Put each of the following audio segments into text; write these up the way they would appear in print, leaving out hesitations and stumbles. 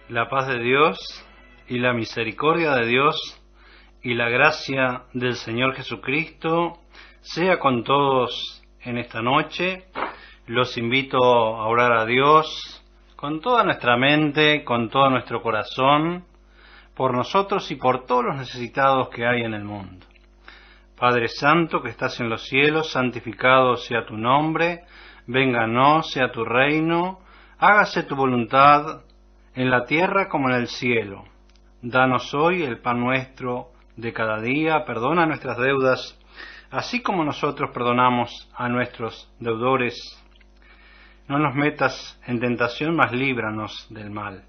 La paz de Dios y la misericordia de Dios y la gracia del Señor Jesucristo sea con todos en esta noche. Los invito a orar a Dios con toda nuestra mente, con todo nuestro corazón, por nosotros y por todos los necesitados que hay en el mundo. Padre Santo que estás en los cielos, santificado sea tu nombre, vénganos, sea tu reino, hágase tu voluntad en la tierra como en el cielo. Danos hoy el pan nuestro de cada día, perdona nuestras deudas, así como nosotros perdonamos a nuestros deudores. No nos metas en tentación, mas líbranos del mal.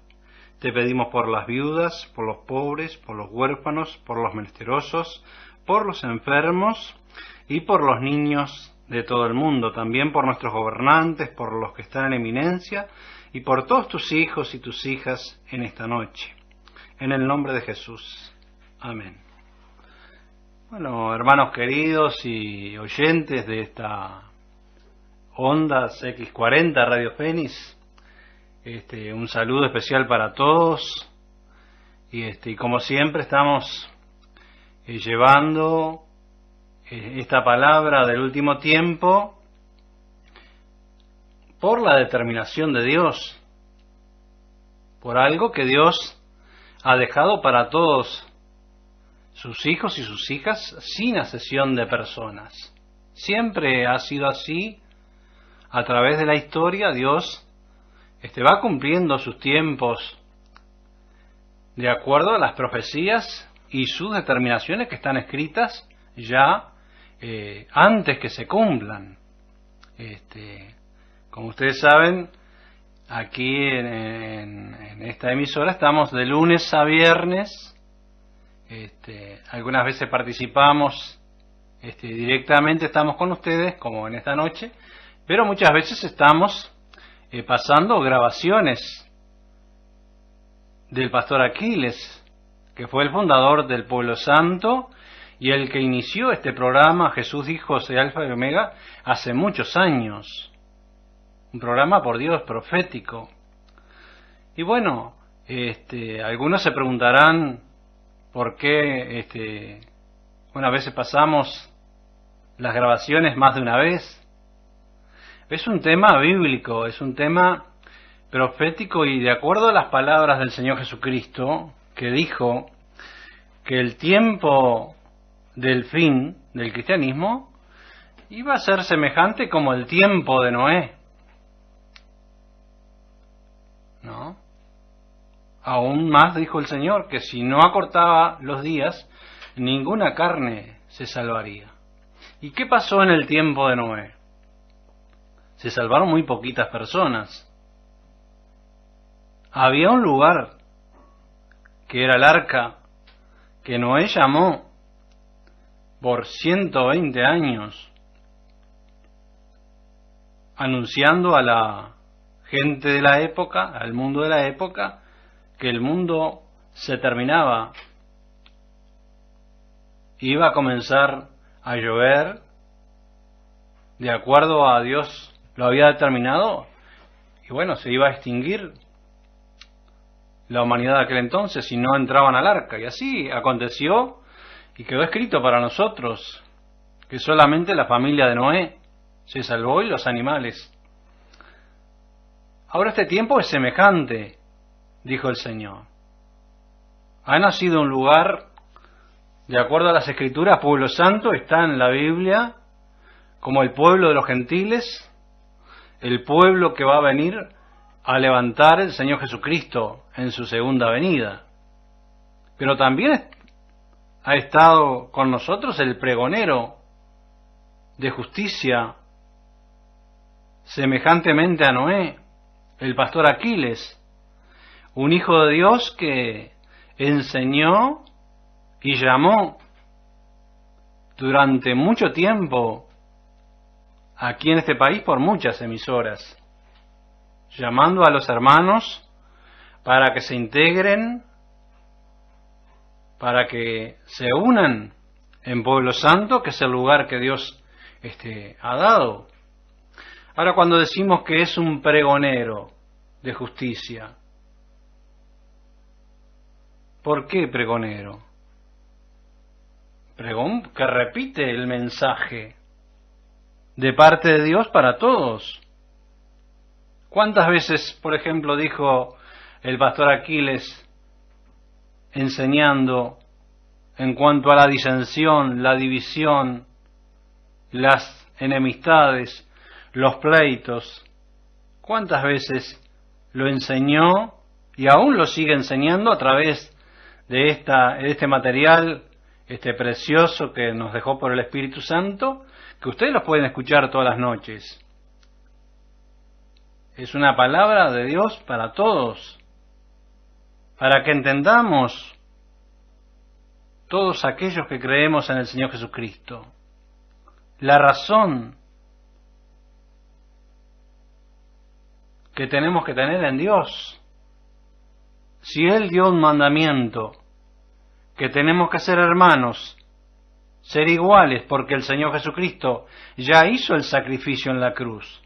Te pedimos por las viudas, por los pobres, por los huérfanos, por los menesterosos, por los enfermos y por los niños de todo el mundo, también por nuestros gobernantes, por los que están en eminencia, y por todos tus hijos y tus hijas en esta noche. En el nombre de Jesús. Amén. Bueno, hermanos queridos y oyentes de esta Ondas X40 Radio Fénix, un saludo especial para todos. Y como siempre estamos llevando esta palabra del último tiempo por la determinación de Dios, por algo que Dios ha dejado para todos sus hijos y sus hijas sin acepción de personas. Siempre ha sido así. A través de la historia Dios va cumpliendo sus tiempos de acuerdo a las profecías y sus determinaciones que están escritas ya antes que se cumplan. Como ustedes saben, aquí en esta emisora estamos de lunes a viernes. Algunas veces participamos directamente, estamos con ustedes, como en esta noche, pero muchas veces estamos pasando grabaciones del pastor Aquiles, que fue el fundador del Pueblo Santo y el que inició este programa Jesús dijo soy Alfa y Omega hace muchos años. Un programa, por Dios, profético. Y bueno, algunos se preguntarán por qué unas veces pasamos las grabaciones más de una vez. Es un tema bíblico, es un tema profético y de acuerdo a las palabras del Señor Jesucristo, que dijo que el tiempo del fin del cristianismo iba a ser semejante como el tiempo de Noé. ¿No? Aún más dijo el Señor que si no acortaba los días, ninguna carne se salvaría. ¿Y qué pasó en el tiempo de Noé? Se salvaron muy poquitas personas. Había un lugar que era el arca que Noé llamó por 120 años, anunciando a la gente de la época, al mundo de la época, que el mundo se terminaba, iba a comenzar a llover, de acuerdo a Dios lo había determinado, y bueno, se iba a extinguir la humanidad de aquel entonces si no entraban al arca, y así aconteció, y quedó escrito para nosotros que solamente la familia de Noé se salvó y los animales. Ahora este tiempo es semejante, dijo el Señor. Ha nacido un lugar, de acuerdo a las Escrituras, Pueblo Santo, está en la Biblia, como el pueblo de los gentiles, el pueblo que va a venir a levantar el Señor Jesucristo en su segunda venida. Pero también ha estado con nosotros el pregonero de justicia, semejantemente a Noé, el pastor Aquiles, un hijo de Dios que enseñó y llamó durante mucho tiempo aquí en este país por muchas emisoras, llamando a los hermanos para que se integren, para que se unan en Pueblo Santo, que es el lugar que Dios ha dado. Ahora, cuando decimos que es un pregonero de justicia, ¿Por qué pregonero? Pregón que repite el mensaje de parte de Dios para todos. ¿Cuántas veces, por ejemplo, dijo el pastor Aquiles enseñando en cuanto a la disensión, la división, las enemistades, los pleitos? ¿Cuántas veces lo enseñó y aún lo sigue enseñando a través de este material, precioso que nos dejó por el Espíritu Santo, que ustedes los pueden escuchar todas las noches? Es una palabra de Dios para todos, para que entendamos todos aquellos que creemos en el Señor Jesucristo la razón que tenemos que tener en Dios. Si Él dio un mandamiento, que tenemos que ser hermanos, ser iguales, porque el Señor Jesucristo ya hizo el sacrificio en la cruz,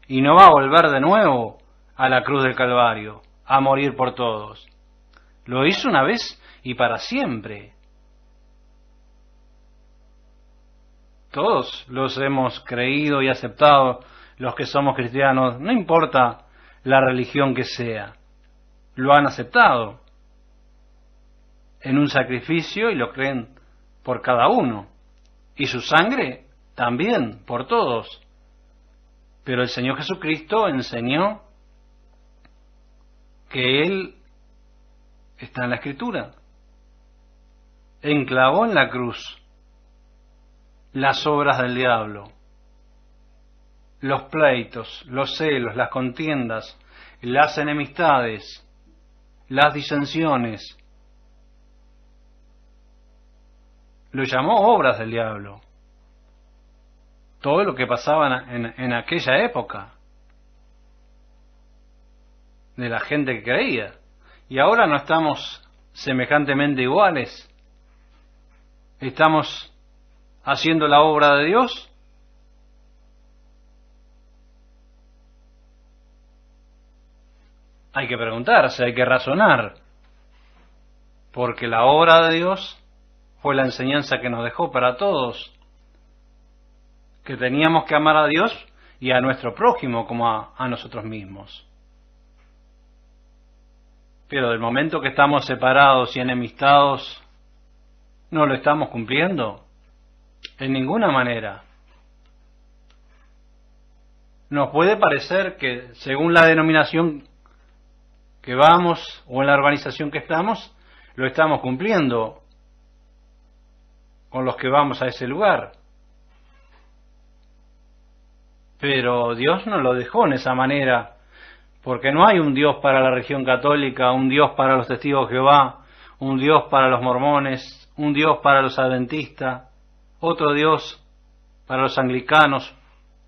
y no va a volver de nuevo a la cruz del Calvario, a morir por todos. Lo hizo una vez y para siempre. Todos los hemos creído y aceptado, los que somos cristianos, no importa la religión que sea, lo han aceptado en un sacrificio y lo creen por cada uno, y su sangre también por todos. Pero el Señor Jesucristo enseñó que Él está en la Escritura, enclavó en la cruz las obras del diablo, los pleitos, los celos, las contiendas, las enemistades, las disensiones. Lo llamó obras del diablo. Todo lo que pasaba en aquella época, de la gente que creía. Y ahora no estamos semejantemente iguales. Estamos haciendo la obra de Dios. Hay que preguntarse, hay que razonar, porque la obra de Dios fue la enseñanza que nos dejó para todos, que teníamos que amar a Dios y a nuestro prójimo como a nosotros mismos. Pero del momento que estamos separados y enemistados, ¿no lo estamos cumpliendo? En ninguna manera. Nos puede parecer que según la denominación que vamos o en la organización que estamos, lo estamos cumpliendo con los que vamos a ese lugar. Pero Dios no lo dejó en esa manera, porque no hay un Dios para la religión católica, un Dios para los testigos de Jehová, un Dios para los mormones, un Dios para los adventistas, otro Dios para los anglicanos,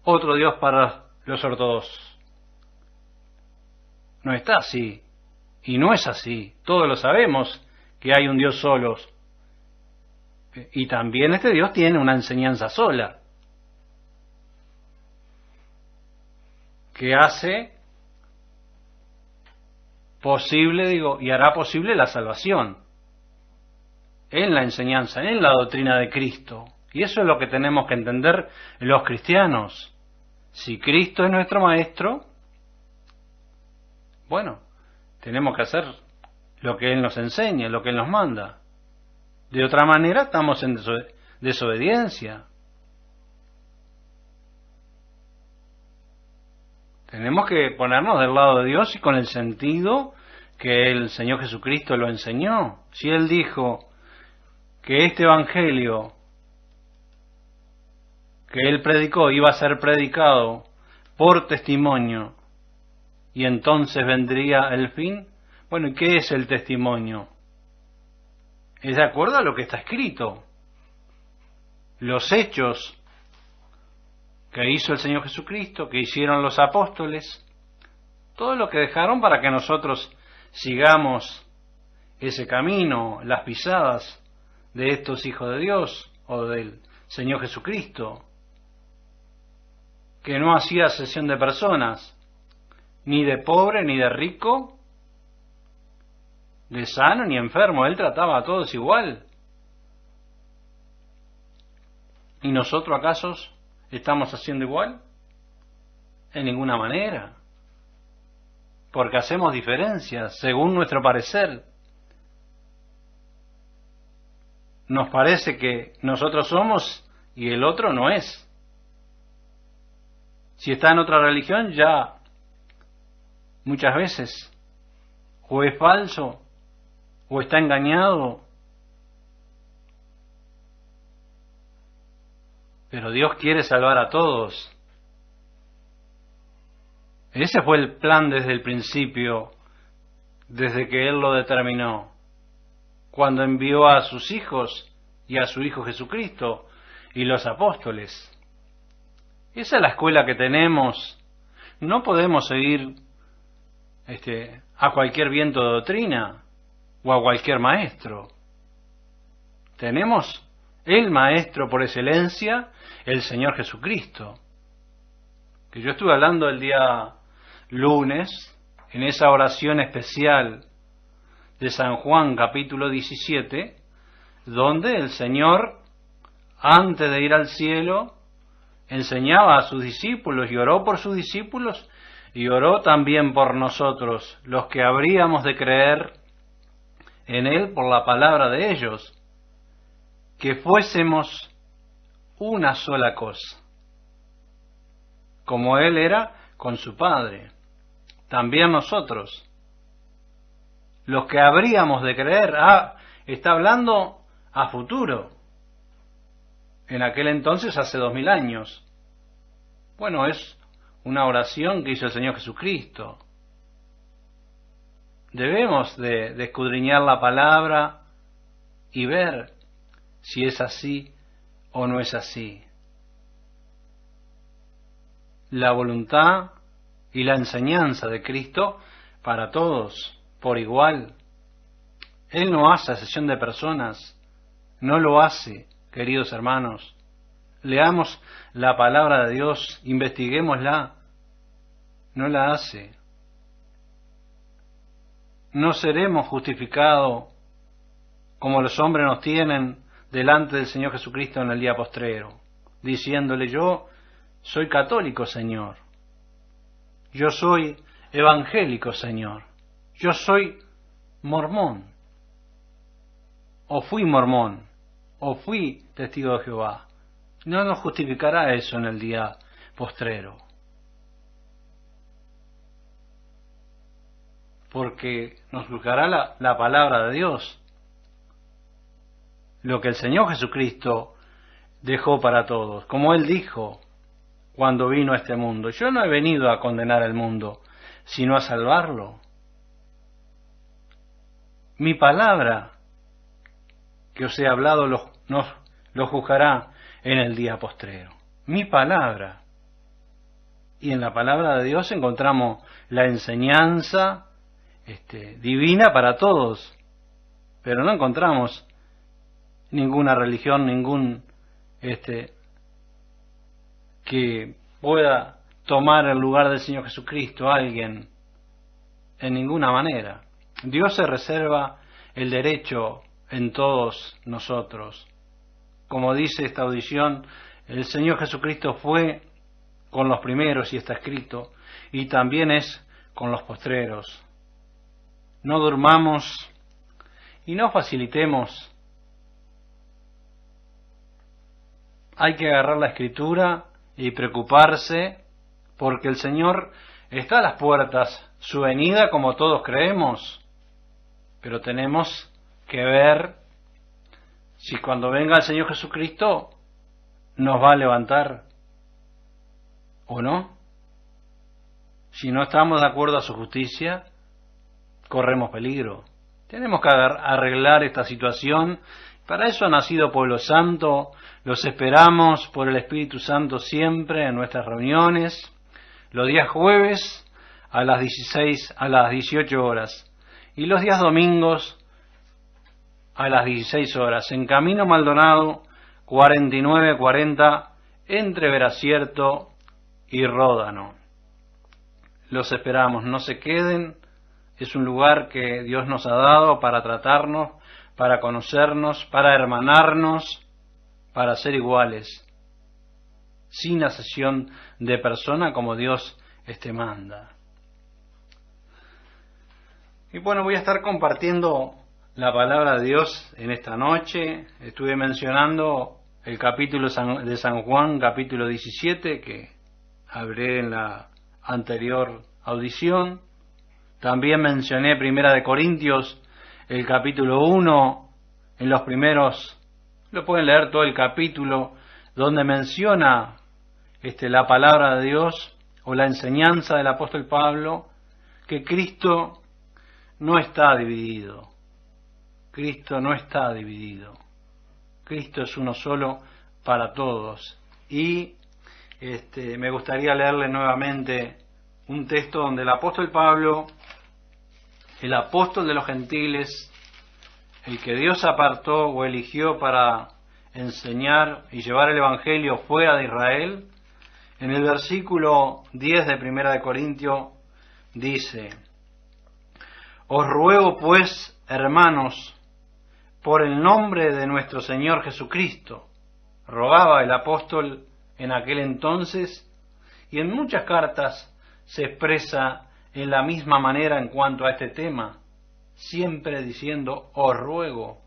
otro Dios para los ortodoxos. No está así, y no es así. Todos lo sabemos que hay un Dios solo, y también este Dios tiene una enseñanza sola, que hace posible, y hará posible la salvación en la enseñanza, en la doctrina de Cristo. Y eso es lo que tenemos que entender los cristianos. Si Cristo es nuestro Maestro, bueno, tenemos que hacer lo que Él nos enseña, lo que Él nos manda. De otra manera estamos en desobediencia. Tenemos que ponernos del lado de Dios y con el sentido que el Señor Jesucristo lo enseñó. Si Él dijo que este Evangelio que Él predicó iba a ser predicado por testimonio y entonces vendría el fin, bueno, ¿y qué es el testimonio? Es de acuerdo a lo que está escrito. Los hechos que hizo el Señor Jesucristo, que hicieron los apóstoles, todo lo que dejaron para que nosotros sigamos ese camino, las pisadas de estos hijos de Dios o del Señor Jesucristo, que no hacía acepción de personas, ni de pobre ni de rico, de sano ni enfermo. Él trataba a todos igual. ¿Y nosotros acaso estamos haciendo igual? En ninguna manera. Porque hacemos diferencias según nuestro parecer. Nos parece que nosotros somos y el otro no es. Si está en otra religión, ya muchas veces o es falso o está engañado. Pero Dios quiere salvar a todos. Ese fue el plan desde el principio, desde que Él lo determinó, cuando envió a sus hijos y a su Hijo Jesucristo y los apóstoles. Esa es la escuela que tenemos. No podemos seguir a cualquier viento de doctrina o a cualquier maestro. Tenemos el maestro por excelencia, el Señor Jesucristo. Que yo estuve hablando el día lunes en esa oración especial de San Juan capítulo 17, donde el Señor, antes de ir al cielo, enseñaba a sus discípulos y oró por sus discípulos y oró también por nosotros, los que habríamos de creer en Él por la palabra de ellos, que fuésemos una sola cosa, como Él era con su Padre. También nosotros, los que habríamos de creer, está hablando a futuro, en aquel entonces hace 2000 años. Bueno, es una oración que hizo el Señor Jesucristo. Debemos de escudriñar la palabra y ver si es así o no es así. La voluntad y la enseñanza de Cristo para todos, por igual. Él no hace acepción de personas, no lo hace, queridos hermanos. Leamos la palabra de Dios, investiguémosla, no la hace. No seremos justificados como los hombres nos tienen delante del Señor Jesucristo en el día postrero, diciéndole: yo soy católico, Señor. Yo soy evangélico, Señor. Yo soy mormón. O fui mormón. O fui testigo de Jehová. No nos justificará eso en el día postrero. Porque nos juzgará la palabra de Dios. Lo que el Señor Jesucristo dejó para todos. Como Él dijo cuando vino a este mundo: yo no he venido a condenar al mundo, sino a salvarlo. Mi palabra que os he hablado lo juzgará en el día postrero. Mi palabra. Y en la palabra de Dios encontramos la enseñanza divina para todos. Pero no encontramos ninguna religión, ningún que pueda tomar el lugar del Señor Jesucristo, alguien, en ninguna manera. Dios se reserva el derecho en todos nosotros. Como dice esta audición, el Señor Jesucristo fue con los primeros, y está escrito, y también es con los postreros. No durmamos y no facilitemos. Hay que agarrar la Escritura y preocuparse, porque el Señor está a las puertas, su venida, como todos creemos. Pero tenemos que ver si cuando venga el Señor Jesucristo nos va a levantar o no. Si no estamos de acuerdo a su justicia, corremos peligro. Tenemos que arreglar esta situación. Para eso ha nacido Pueblo Santo. Los esperamos por el Espíritu Santo siempre en nuestras reuniones, los días jueves a las 18 horas y los días domingos a las 16 horas en Camino Maldonado 4940 entre Veracierto y Ródano. Los esperamos, no se queden Es un lugar que Dios nos ha dado para tratarnos, para conocernos, para hermanarnos, para ser iguales, sin acepción de persona como Dios manda. Y bueno, voy a estar compartiendo la palabra de Dios en esta noche. Estuve mencionando el capítulo de San Juan, capítulo 17, que hablé en la anterior audición. También mencioné Primera de Corintios, el capítulo 1, en los primeros, lo pueden leer todo el capítulo, donde menciona la palabra de Dios o la enseñanza del apóstol Pablo, que Cristo no está dividido. Cristo no está dividido. Cristo es uno solo para todos. Y me gustaría leerle nuevamente un texto donde el apóstol Pablo, el apóstol de los gentiles, el que Dios apartó o eligió para enseñar y llevar el evangelio fuera de Israel, en el versículo 10 de Primera de Corintios dice: Os ruego pues, hermanos, por el nombre de nuestro Señor Jesucristo. Rogaba el apóstol en aquel entonces, y en muchas cartas se expresa en la misma manera en cuanto a este tema, siempre diciendo os ruego,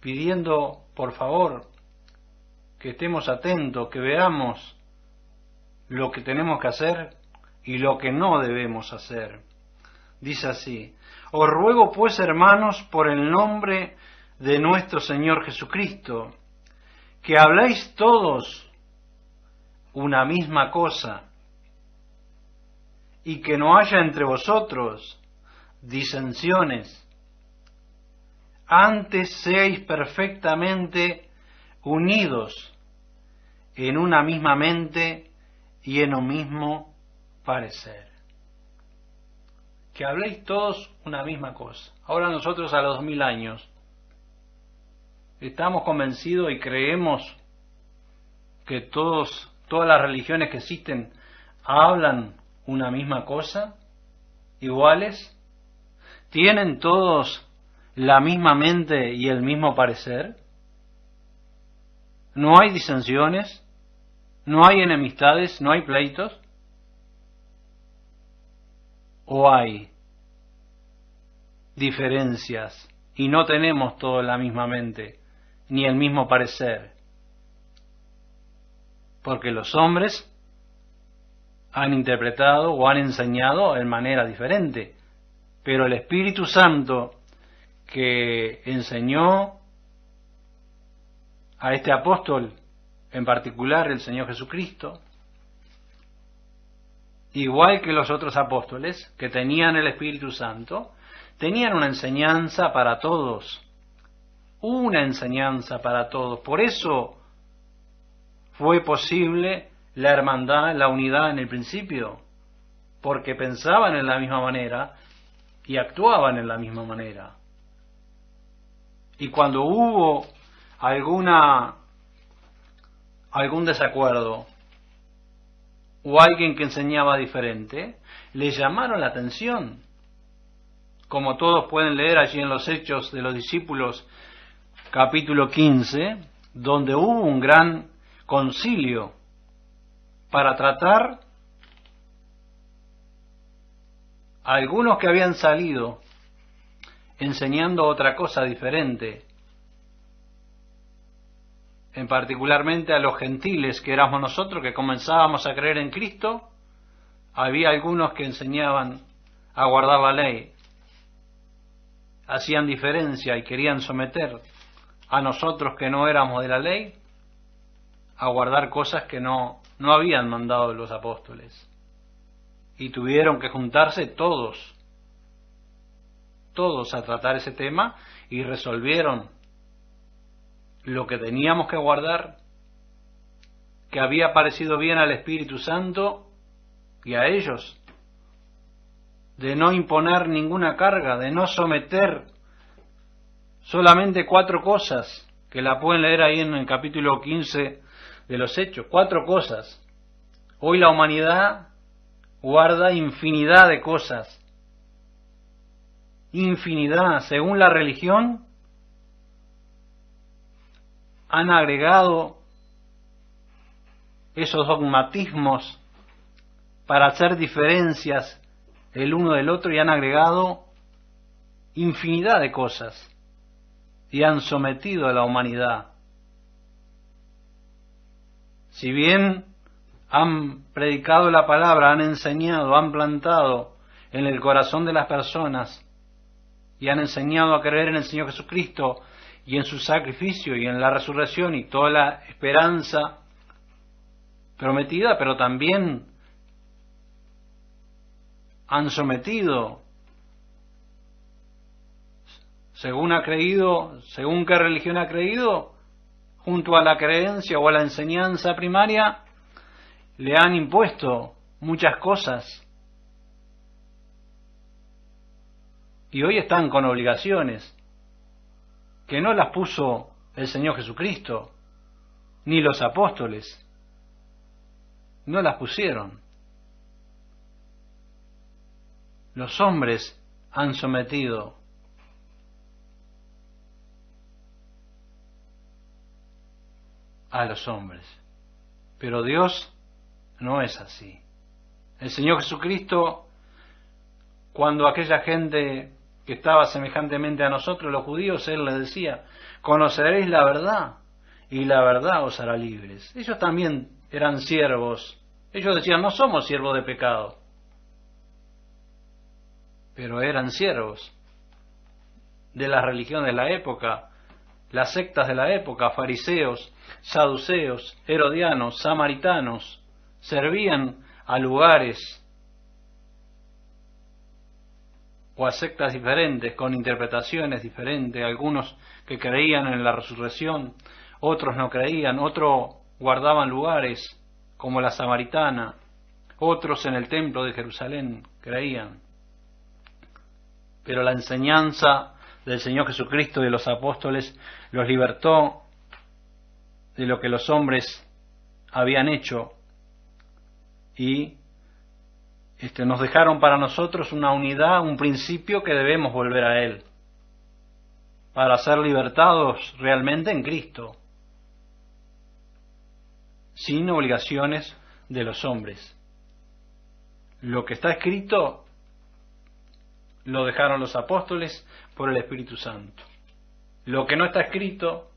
pidiendo por favor que estemos atentos, que veamos lo que tenemos que hacer y lo que no debemos hacer. Dice así: os ruego pues, hermanos, por el nombre de nuestro Señor Jesucristo, que habléis todos una misma cosa, y que no haya entre vosotros disensiones. Antes seáis perfectamente unidos en una misma mente y en un mismo parecer. Que habléis todos una misma cosa. Ahora nosotros a los 2000 años estamos convencidos y creemos que todas las religiones que existen hablan una misma cosa, iguales, tienen todos la misma mente y el mismo parecer. No hay disensiones, no hay enemistades, no hay pleitos. ¿O hay diferencias y no tenemos todos la misma mente ni el mismo parecer? Porque los hombres han interpretado o han enseñado en manera diferente, pero el Espíritu Santo que enseñó a este apóstol, en particular el Señor Jesucristo, igual que los otros apóstoles que tenían el Espíritu Santo, tenían una enseñanza para todos, una enseñanza para todos. Por eso fue posible la hermandad, la unidad en el principio, porque pensaban en la misma manera y actuaban en la misma manera. Y cuando hubo algún desacuerdo o alguien que enseñaba diferente, le llamaron la atención, como todos pueden leer allí en los Hechos de los Discípulos, capítulo 15, donde hubo un gran concilio para tratar a algunos que habían salido enseñando otra cosa diferente, en particularmente a los gentiles que éramos nosotros, que comenzábamos a creer en Cristo. Había algunos que enseñaban a guardar la ley, hacían diferencia y querían someter a nosotros que no éramos de la ley a guardar cosas que no habían mandado los apóstoles. Y tuvieron que juntarse todos a tratar ese tema, y resolvieron lo que teníamos que guardar, que había parecido bien al Espíritu Santo y a ellos, de no imponer ninguna carga, de no someter solamente 4 cosas, que la pueden leer ahí en el capítulo 15 de los Hechos, 4 cosas. Hoy la humanidad guarda infinidad de cosas infinidad, según la religión, han agregado esos dogmatismos para hacer diferencias el uno del otro y han agregado infinidad de cosas y han sometido a la humanidad. Si bien han predicado la palabra, han enseñado, han plantado en el corazón de las personas y han enseñado a creer en el Señor Jesucristo y en su sacrificio y en la resurrección y toda la esperanza prometida, pero también han sometido, según ha creído, según qué religión ha creído, junto a la creencia o a la enseñanza primaria, le han impuesto muchas cosas. Y hoy están con obligaciones que no las puso el Señor Jesucristo, ni los apóstoles. No las pusieron. Los hombres han sometido a los hombres. Pero Dios no es así. El Señor Jesucristo, cuando aquella gente que estaba semejantemente a nosotros, los judíos, Él les decía, conoceréis la verdad y la verdad os hará libres. Ellos también eran siervos. Ellos decían, no somos siervos de pecado. Pero eran siervos de las religiones de la época, las sectas de la época, fariseos, saduceos, herodianos, samaritanos, servían a lugares o a sectas diferentes, con interpretaciones diferentes, algunos que creían en la resurrección, otros no creían, otros guardaban lugares como la samaritana, otros en el templo de Jerusalén creían. Pero la enseñanza del Señor Jesucristo y de los apóstoles los libertó de lo que los hombres habían hecho y nos dejaron para nosotros una unidad, un principio que debemos volver a Él para ser libertados realmente en Cristo, sin obligaciones de los hombres. Lo que está escrito lo dejaron los apóstoles por el Espíritu Santo. Lo que no está escrito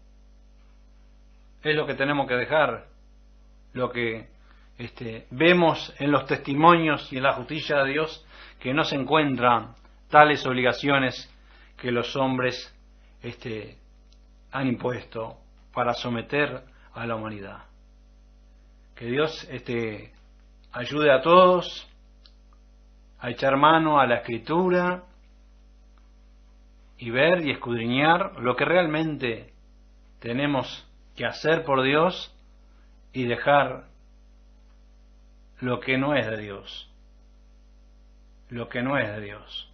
es lo que tenemos que dejar, lo que vemos en los testimonios y en la justicia de Dios, que no se encuentran tales obligaciones que los hombres han impuesto para someter a la humanidad. Que Dios ayude a todos a echar mano a la Escritura y ver y escudriñar lo que realmente tenemos que hacer por Dios y dejar lo que no es de Dios. Lo que no es de Dios.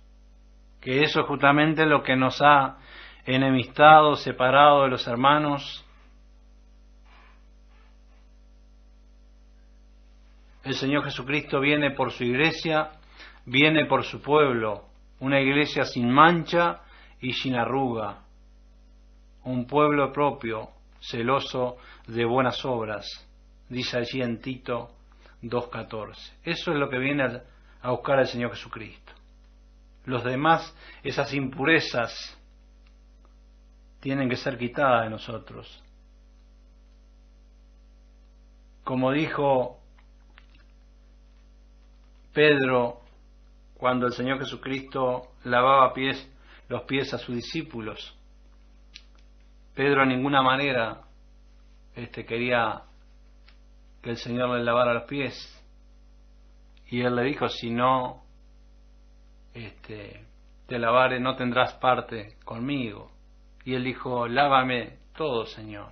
Que eso es justamente lo que nos ha enemistado, separado de los hermanos. El Señor Jesucristo viene por su iglesia, viene por su pueblo, una iglesia sin mancha y sin arruga, un pueblo propio, celoso de buenas obras, dice allí en Tito 2:14. Eso es lo que viene a buscar el Señor Jesucristo. Los demás, esas impurezas, tienen que ser quitadas de nosotros. Como dijo Pedro cuando el Señor Jesucristo lavaba los pies a sus discípulos, Pedro en ninguna manera quería que el Señor le lavara los pies, y él le dijo, si no te lavare no tendrás parte conmigo. Y él dijo, lávame todo, Señor.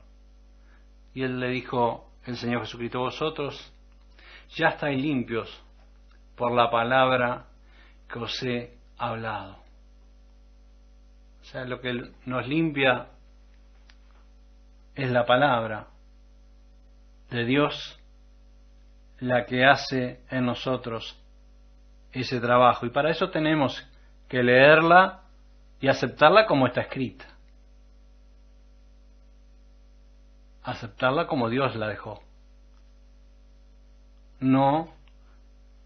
Y él le dijo, el Señor Jesucristo, vosotros ya estáis limpios por la palabra que os he hablado. O sea, lo que nos limpia es la palabra de Dios, la que hace en nosotros ese trabajo. Y para eso tenemos que leerla y aceptarla como está escrita. Aceptarla como Dios la dejó. No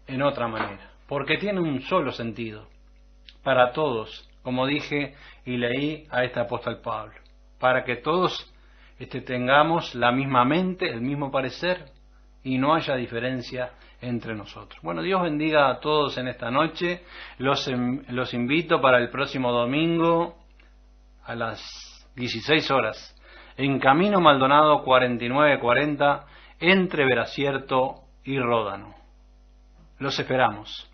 en otra manera. Porque tiene un solo sentido. Para todos, como dije y leí a este apóstol Pablo. Para que todos tengamos la misma mente, el mismo parecer y no haya diferencia entre nosotros. Bueno, Dios bendiga a todos en esta noche. Los invito para el próximo domingo a las 16 horas en Camino Maldonado 4940 entre Veracierto y Ródano. Los esperamos.